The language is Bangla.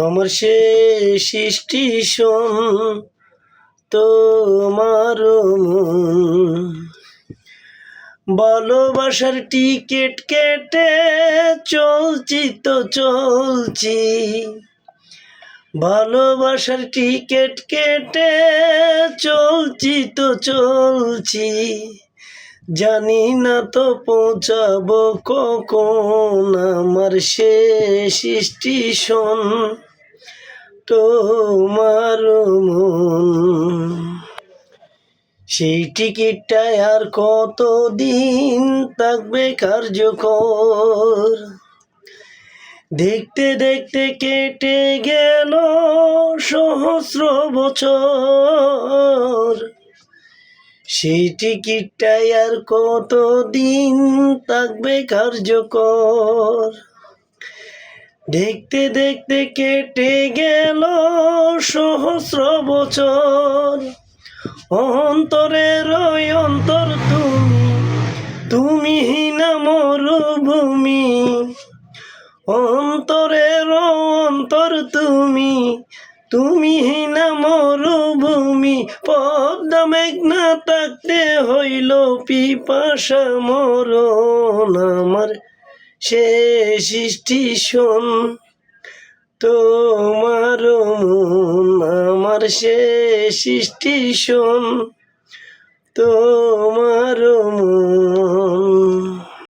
আমার শেষ সৃষ্টি শোন তোমার মন। ভালোবাসার টিকিট কেটে চলছি তো চলছি, ভালোবাসার টিকিট কেটে চলছি তো চলছি, জানি না তো পৌঁছাবো কখন আমার শেষ স্টেশন তোমার মন। সেই টিকিটটায় আর কতদিন থাকবে কার্যকর, দেখতে দেখতে কেটে গেল সহস্র বছর। সেই টিকিটটাই আর কতদিন থাকবে কার্যকর, দেখতে দেখতে কেটে গেল সহস্র বছর। অন্তরের অন্তর তুমি, তুমি না মরুভূমি। অন্তরের অন্তর তুমি, তুমি না মরুভূমি। পদ্মা মেঘনা থাকতে হইল পিপাসা মরণ। আমার শেষ স্টেশন তোমার মন, আমার শেষ স্টেশন তোমার মন।